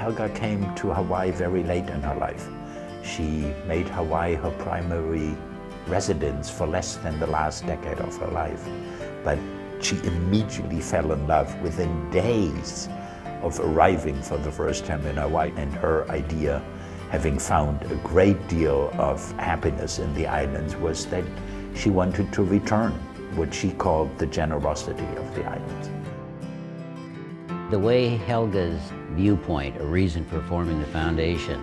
Helga came to Hawaii very late in her life. She made Hawaii her primary residence for less than the last decade of her life. But she immediately fell in love within days of arriving for the first time in Hawaii. And her idea, having found a great deal of happiness in the islands, was that she wanted to return what she called the generosity of the islands. The way Helga's viewpoint, a reason for forming the foundation,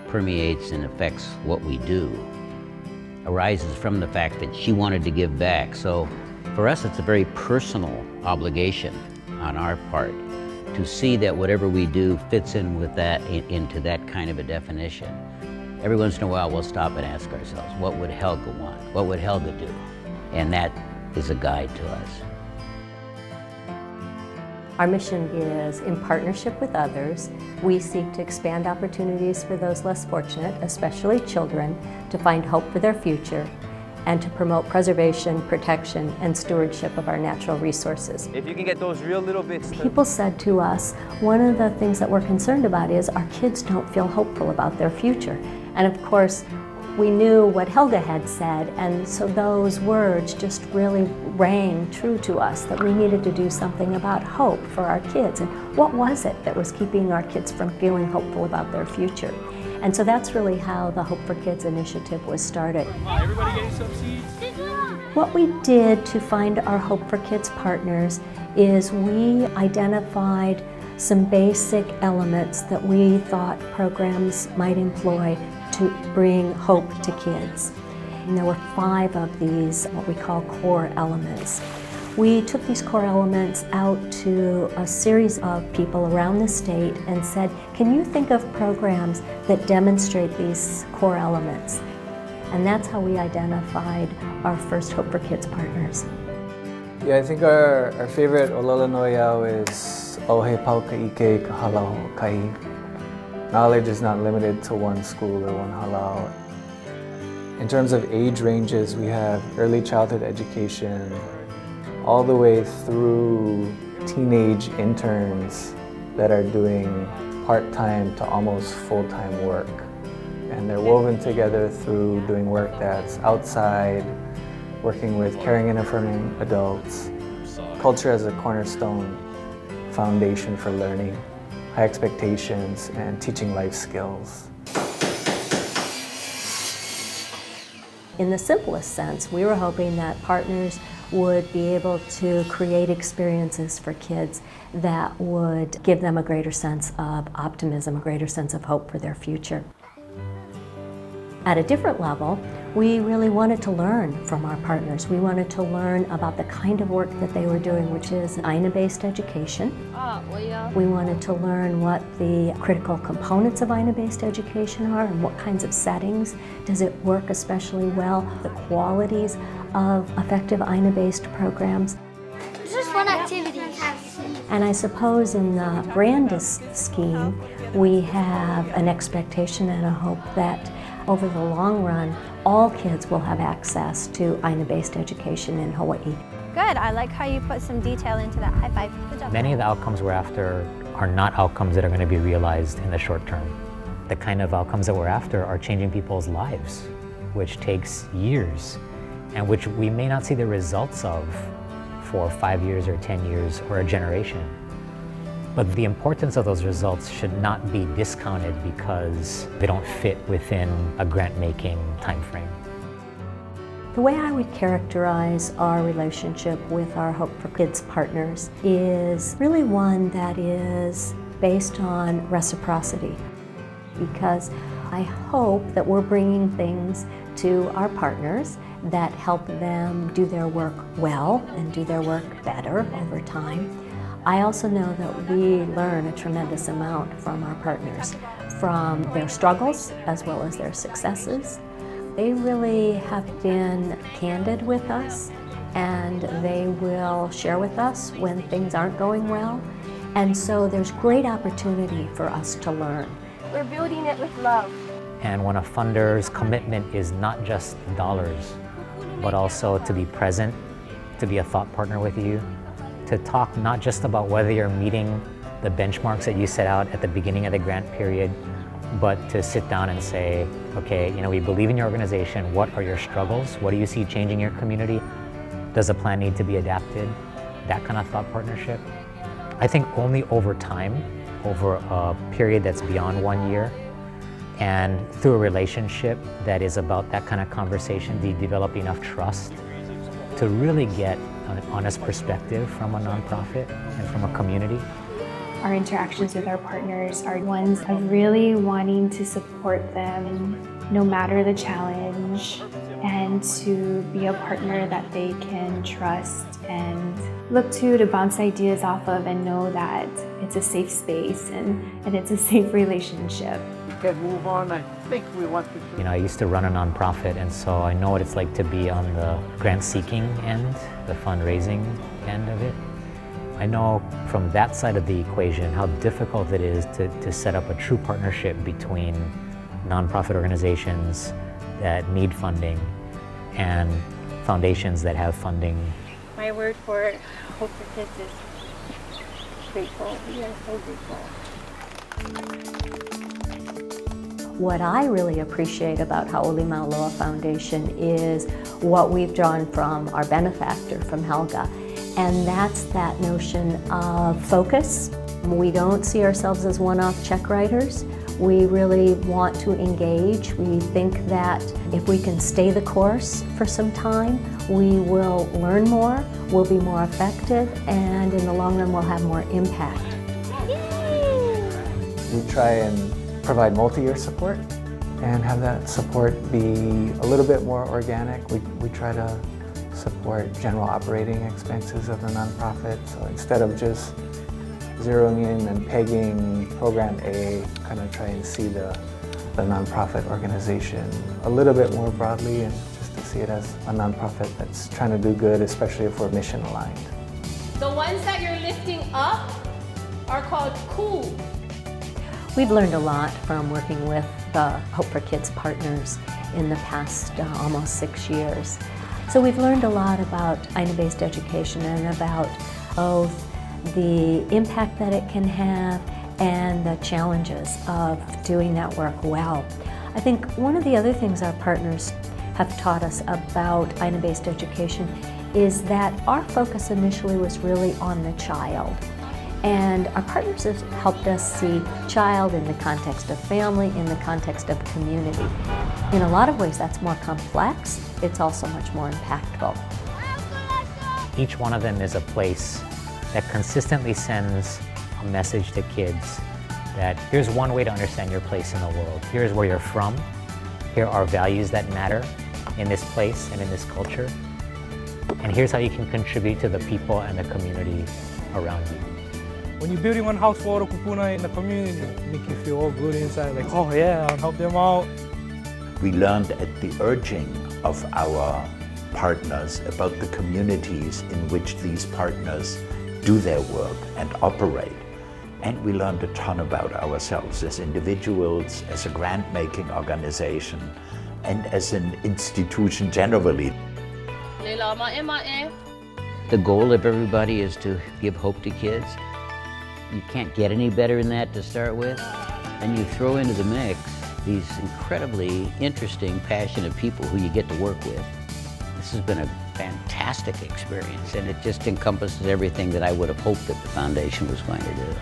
permeates and affects what we do, arises from the fact that she wanted to give back. So for us, it's a very personal obligation on our part to see that whatever we do fits in with that, into that kind of a definition. Every once in a while, we'll stop and ask ourselves, what would Helga want? What would Helga do? And that is a guide to us. Our mission is, in partnership with others, we seek to expand opportunities for those less fortunate, especially children, to find hope for their future and to promote preservation, protection, and stewardship of our natural resources. If you can get those real little bits. People said to us, one of the things that we're concerned about is our kids don't feel hopeful about their future. And of course, we knew what Helga had said, and so those words just really rang true to us, that we needed to do something about hope for our kids. And what was it that was keeping our kids from feeling hopeful about their future? And so that's really how the Hope for Kids initiative was started. Everybody getting some seeds? What we did to find our Hope for Kids partners is we identified some basic elements that we thought programs might employ to bring hope to kids. And there were 5 of these, what we call core elements. We took these core elements out to a series of people around the state and said, can you think of programs that demonstrate these core elements? And that's how we identified our first Hope for Kids partners. Yeah, I think our favorite olala noyau is Auhe Paukaike Kahalau Kai. Knowledge is not limited to one school or one halau. In terms of age ranges, we have early childhood education all the way through teenage interns that are doing part-time to almost full-time work. And they're woven together through doing work that's outside, working with caring and affirming adults. Culture as a cornerstone foundation for learning, high expectations, and teaching life skills. In the simplest sense, we were hoping that partners would be able to create experiences for kids that would give them a greater sense of optimism, a greater sense of hope for their future. At a different level, we really wanted to learn from our partners. We wanted to learn about the kind of work that they were doing, which is Aina-based education. We wanted to learn what the critical components of Aina-based education are and what kinds of settings does it work especially well, the qualities of effective Aina-based programs. It's just one activity. And I suppose in the grandest scheme, we have an expectation and a hope that over the long run, all kids will have access to Aina-based education in Hawaii. Good, I like how you put some detail into that. High five. Good job. Many of the outcomes we're after are not outcomes that are going to be realized in the short term. The kind of outcomes that we're after are changing people's lives, which takes years, and which we may not see the results of for 5 years or 10 years or a generation. But the importance of those results should not be discounted because they don't fit within a grant-making time frame. The way I would characterize our relationship with our Hope for Kids partners is really one that is based on reciprocity, because I hope that we're bringing things to our partners that help them do their work well and do their work better over time. I also know that we learn a tremendous amount from our partners, from their struggles as well as their successes. They really have been candid with us, and they will share with us when things aren't going well. And so there's great opportunity for us to learn. We're building it with love. And when a funder's commitment is not just dollars, but also to be present, to be a thought partner with you, to talk not just about whether you're meeting the benchmarks that you set out at the beginning of the grant period, but to sit down and say, okay, we believe in your organization. What are your struggles? What do you see changing your community? Does the plan need to be adapted? That kind of thought partnership. I think only over time, over a period that's beyond 1 year, and through a relationship that is about that kind of conversation, do you develop enough trust to really get an honest perspective from a nonprofit and from a community. Our interactions with our partners are ones of really wanting to support them no matter the challenge, and to be a partner that they can trust and look to bounce ideas off of, and know that it's a safe space and it's a safe relationship. We can move on. I think we want to. I used to run a nonprofit, and so I know what it's like to be on the grant-seeking end, the fundraising end of it. I know from that side of the equation how difficult it is to set up a true partnership between nonprofit organizations that need funding and foundations that have funding. My word for Hope for Kids is grateful. We are so grateful. What I really appreciate about Hauʻoli Maʻaloa Foundation is what we've drawn from our benefactor, from Helga, and that's that notion of focus. We don't see ourselves as one-off check writers. We really want to engage. We think that if we can stay the course for some time, we will learn more, we'll be more effective, and in the long run, we'll have more impact. We try and provide multi-year support and have that support be a little bit more organic. We try to support general operating expenses of the nonprofit. So instead of just zeroing in and pegging program A, kind of try and see the nonprofit organization a little bit more broadly, and just to see it as a nonprofit that's trying to do good, especially if we're mission aligned. The ones that you're lifting up are called cool. We've learned a lot from working with the Hope for Kids partners in the past almost 6 years. So we've learned a lot about Aina-based education and about both the impact that it can have and the challenges of doing that work well. I think one of the other things our partners have taught us about Aina-based education is that our focus initially was really on the child. And our partners have helped us see child in the context of family, in the context of community. In a lot of ways, that's more complex. It's also much more impactful. Each one of them is a place that consistently sends a message to kids that here's one way to understand your place in the world. Here's where you're from. Here are values that matter in this place and in this culture. And here's how you can contribute to the people and the community around you. When you're building one house for the kupuna in the community, it makes you feel all good inside, like, oh yeah, I'll help them out. We learned at the urging of our partners about the communities in which these partners do their work and operate. And we learned a ton about ourselves as individuals, as a grant-making organization, and as an institution generally. The goal of everybody is to give hope to kids. You can't get any better than that to start with. And you throw into the mix these incredibly interesting, passionate people who you get to work with. This has been a fantastic experience, and it just encompasses everything that I would have hoped that the foundation was going to do.